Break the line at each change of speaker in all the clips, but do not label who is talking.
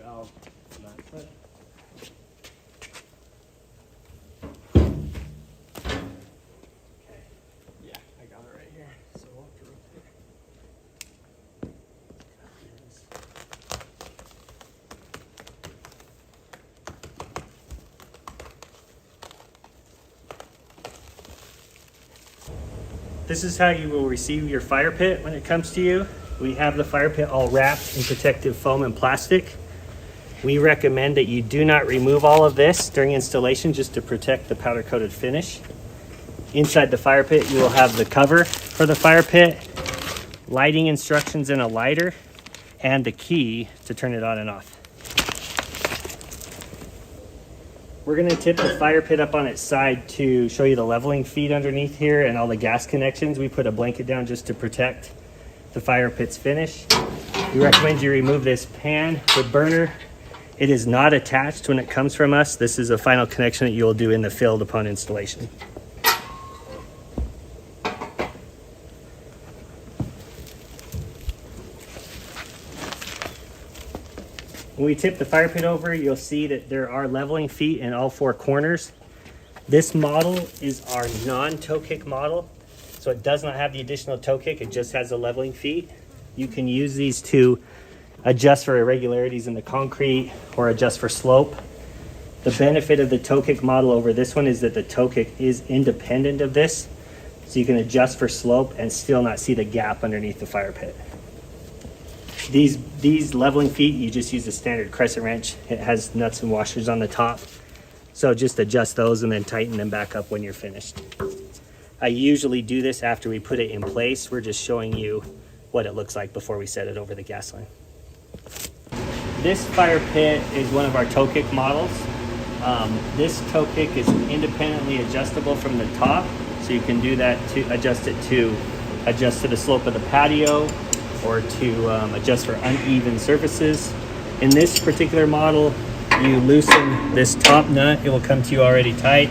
valve nut. But okay, yeah, I got it right here. So we'll have to rotate it. This is how you will receive your fire pit when it comes to you. We have the fire pit all wrapped in protective foam and plastic. We recommend that you do not remove all of this during installation just to protect the powder coated finish. Inside the fire pit, you will have the cover for the fire pit, lighting instructions in a lighter, and the key to turn it on and off. We're gonna tip the fire pit up on its side to show you the leveling feet underneath here and all the gas connections. We put a blanket down just to protect the fire pit's finish. We recommend you remove this pan with burner. It is not attached when it comes from us. This is a final connection that you will do in the field upon installation. When we tip the fire pit over, you'll see that there are leveling feet in all four corners. This model is our non-toe kick model, so it does not have the additional toe kick, it just has the leveling feet. You can use these to adjust for irregularities in the concrete or adjust for slope. The benefit of the toe kick model over this one is that the toe kick is independent of this, so you can adjust for slope and still not see the gap underneath the fire pit. These leveling feet, you just use a standard crescent wrench. It has nuts and washers on the top. So just adjust those and then tighten them back up when you're finished. I usually do this after we put it in place. We're just showing you what it looks like before we set it over the gas line. This fire pit is one of our toe kick models. This toe kick is independently adjustable from the top. So you can do that to adjust to the slope of the patio, or to adjust for uneven surfaces. In this particular model, you loosen this top nut, it will come to you already tight,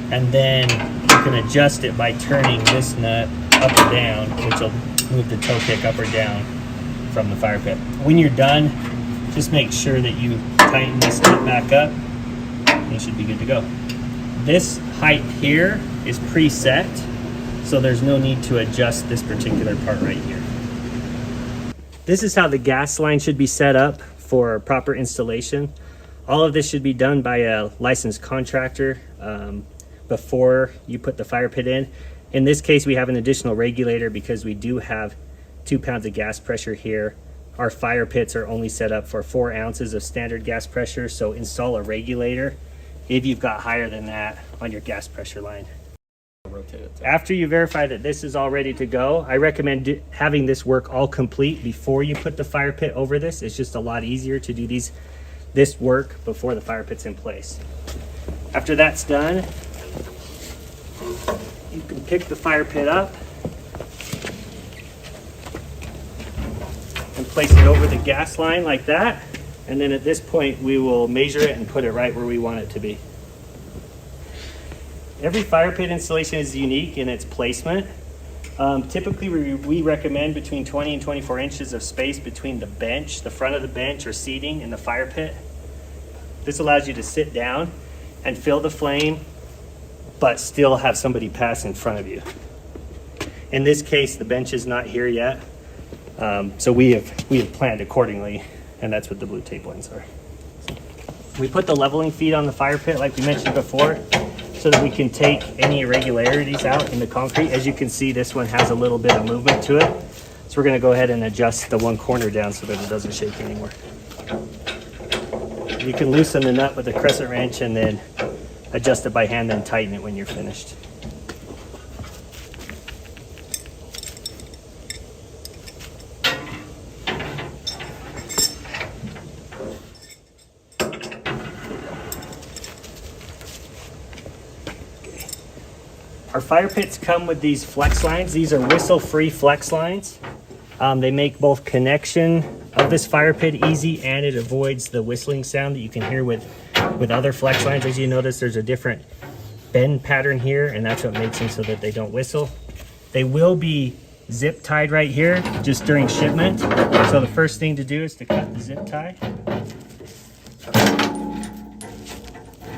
and then you can adjust it by turning this nut up or down, which will move the toe kick up or down from the fire pit. When you're done, just make sure that you tighten this nut back up, and you should be good to go. This height here is preset, so there's no need to adjust this particular part right here. This is how the gas line should be set up for proper installation. All of this should be done by a licensed contractor before you put the fire pit in. In this case, we have an additional regulator because we do have 2 pounds of gas pressure here. Our fire pits are only set up for 4 ounces of standard gas pressure, so install a regulator if you've got higher than that on your gas pressure line. After you verify that this is all ready to go, I recommend having this work all complete before you put the fire pit over this. It's just a lot easier to do this work before the fire pit's in place. After that's done, you can pick the fire pit up and place it over the gas line like that. And then at this point, we will measure it and put it right where we want it to be. Every fire pit installation is unique in its placement. Typically, we recommend between 20 and 24 inches of space between the bench, the front of the bench or seating, and the fire pit. This allows you to sit down and fill the flame, but still have somebody pass in front of you. In this case, the bench is not here yet, so we have planned accordingly, and that's what the blue tape lines are. We put the leveling feet on the fire pit like we mentioned before, so that we can take any irregularities out in the concrete. As you can see, this one has a little bit of movement to it. So we're gonna go ahead and adjust the one corner down so that it doesn't shake anymore. You can loosen the nut with a crescent wrench and then adjust it by hand, then tighten it when you're finished. Our fire pits come with these flex lines. These are whistle-free flex lines. They make both connection of this fire pit easy, and it avoids the whistling sound that you can hear with other flex lines. As you notice, there's a different bend pattern here, and that's what makes them so that they don't whistle. They will be zip tied right here just during shipment. So the first thing to do is to cut the zip tie.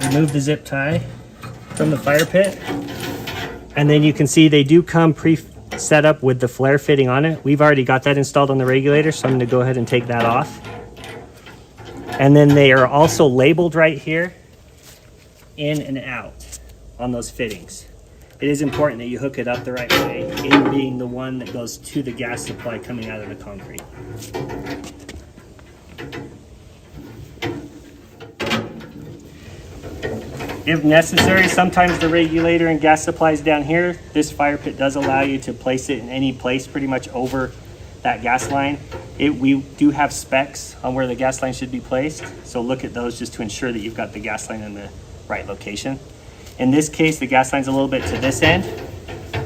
remove the zip tie from the fire pit. And then you can see they do come pre-set up with the flare fitting on it. We've already got that installed on the regulator, so I'm going to go ahead and take that off. And then they are also labeled right here, in and out, on those fittings. It is important that you hook it up the right way, in being the one that goes to the gas supply coming out of the concrete. If necessary, sometimes the regulator and gas supply is down here. This fire pit does allow you to place it in any place pretty much over that gas line. We do have specs on where the gas line should be placed, so look at those just to ensure that you've got the gas line in the right location. In this case, the gas line's a little bit to this end,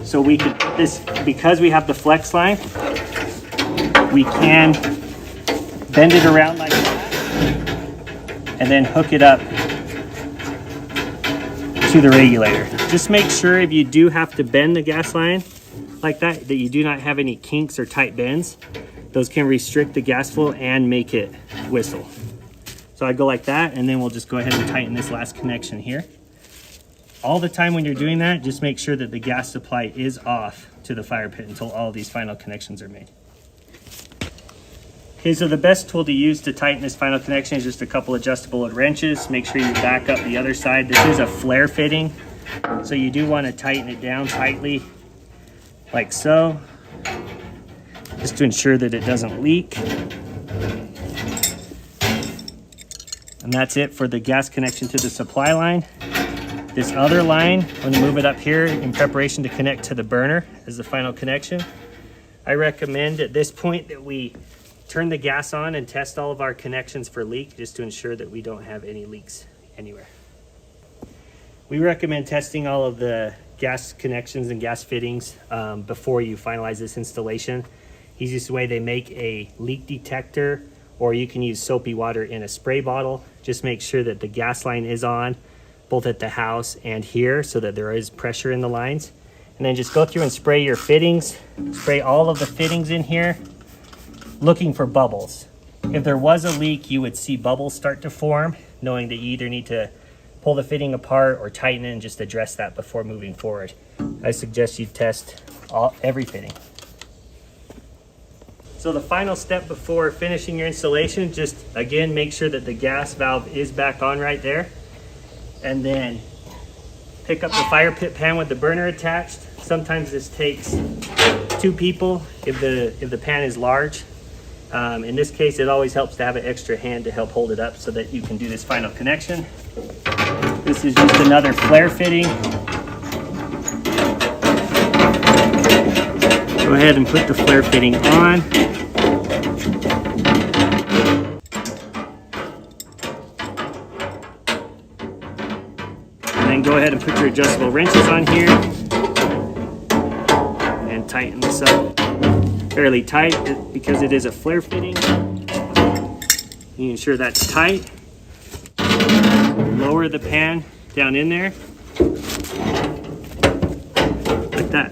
so we could put this, because we have the flex line, we can bend it around like that and then hook it up to the regulator. Just make sure if you do have to bend the gas line like that, that you do not have any kinks or tight bends. Those can restrict the gas flow and make it whistle. So I go like that, and then we'll just go ahead and tighten this last connection here. All the time when you're doing that, just make sure that the gas supply is off to the fire pit until all these final connections are made. Okay, so the best tool to use to tighten this final connection is just a couple adjustable wrenches. Make sure you back up the other side. This is a flare fitting, so you do want to tighten it down tightly, like so, just to ensure that it doesn't leak. And that's it for the gas connection to the supply line. This other line, I'm going to move it up here in preparation to connect to the burner as the final connection. I recommend at this point that we turn the gas on and test all of our connections for leak, just to ensure that we don't have any leaks anywhere. We recommend testing all of the gas connections and gas fittings before you finalize this installation. Easiest way, they make a leak detector, or you can use soapy water in a spray bottle. Just make sure that the gas line is on, both at the house and here, so that there is pressure in the lines. And then just go through and spray your fittings. Spray all of the fittings in here, looking for bubbles. If there was a leak, you would see bubbles start to form, knowing that you either need to pull the fitting apart or tighten it, and just address that before moving forward. I suggest you test every fitting. So the final step before finishing your installation, just again, make sure that the gas valve is back on right there. And then pick up the fire pit pan with the burner attached. Sometimes this takes 2 people if the pan is large. In this case, it always helps to have an extra hand to help hold it up so that you can do this final connection. This is just another flare fitting. Go ahead and put the flare fitting on. And then go ahead and put your adjustable wrenches on here and tighten this up fairly tight because it is a flare fitting. You ensure that's tight. Lower the pan down in there like that.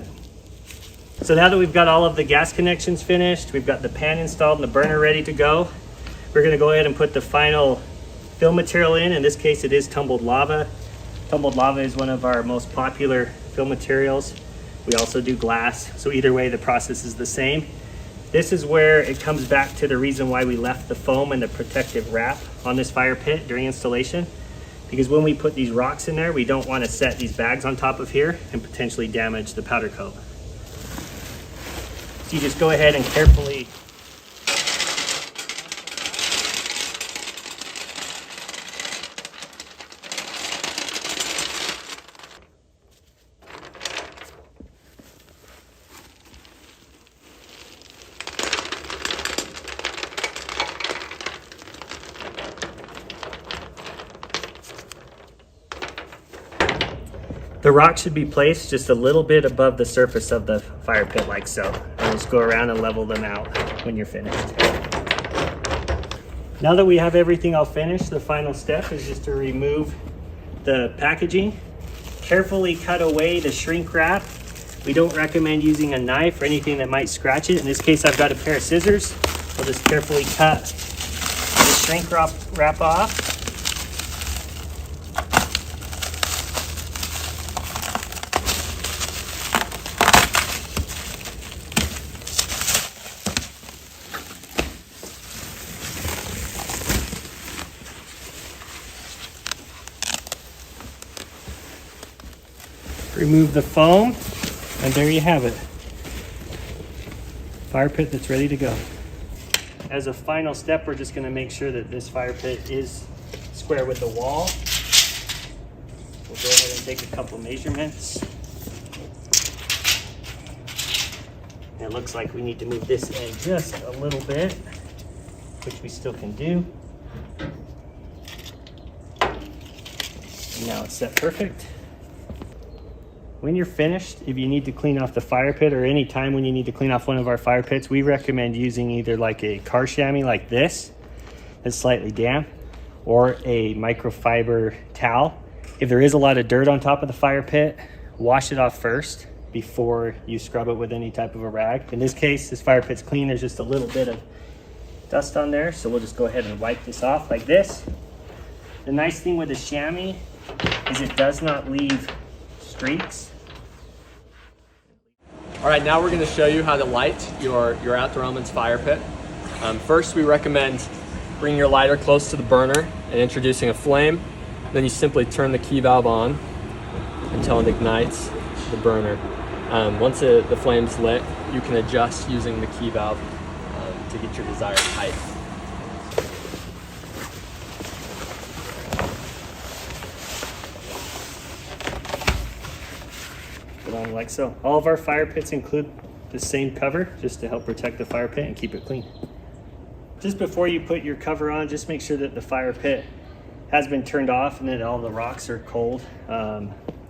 So now that we've got all of the gas connections finished, we've got the pan installed and the burner ready to go, we're going to go ahead and put the final fill material in. In this case, it is tumbled lava. Tumbled lava is one of our most popular fill materials. We also do glass, so either way the process is the same. This is where it comes back to the reason why we left the foam and the protective wrap on this fire pit during installation, because when we put these rocks in there, we don't want to set these bags on top of here and potentially damage the powder coat. So you just go ahead and carefully the rock should be placed just a little bit above the surface of the fire pit, like so. And just go around and level them out when you're finished. Now that we have everything all finished, the final step is just to remove the packaging. Carefully cut away the shrink wrap. We don't recommend using a knife or anything that might scratch it. In this case, I've got a pair of scissors. I'll just carefully cut the shrink wrap off. Remove the foam, and there you have it. Fire pit that's ready to go. As a final step, we're just going to make sure that this fire pit is square with the wall. We'll go ahead and take a couple measurements. And it looks like we need to move this in just a little bit, which we still can do. And now it's set perfect. When you're finished, if you need to clean off the fire pit, or any time when you need to clean off one of our fire pits, we recommend using either like a car chamois like this, that's slightly damp, or a microfiber towel. If there is a lot of dirt on top of the fire pit, wash it off first before you scrub it with any type of a rag. In this case, this fire pit's clean. There's just a little bit of dust on there, so we'll just go ahead and wipe this off like this. The nice thing with the chamois is it does not leave streaks.
All right, now we're going to show you how to light your outdoor elements fire pit. First, we recommend bringing your lighter close to the burner and introducing a flame. Then you simply turn the key valve on until it ignites the burner. Once the flame's lit, you can adjust using the key valve to get your desired height.
Put on like so. All of our fire pits include the same cover just to help protect the fire pit and keep it clean. Just before you put your cover on, just make sure that the fire pit has been turned off and that all the rocks are cold.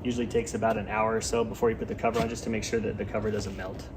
Usually takes about an hour or so before you put the cover on, just to make sure that the cover doesn't melt.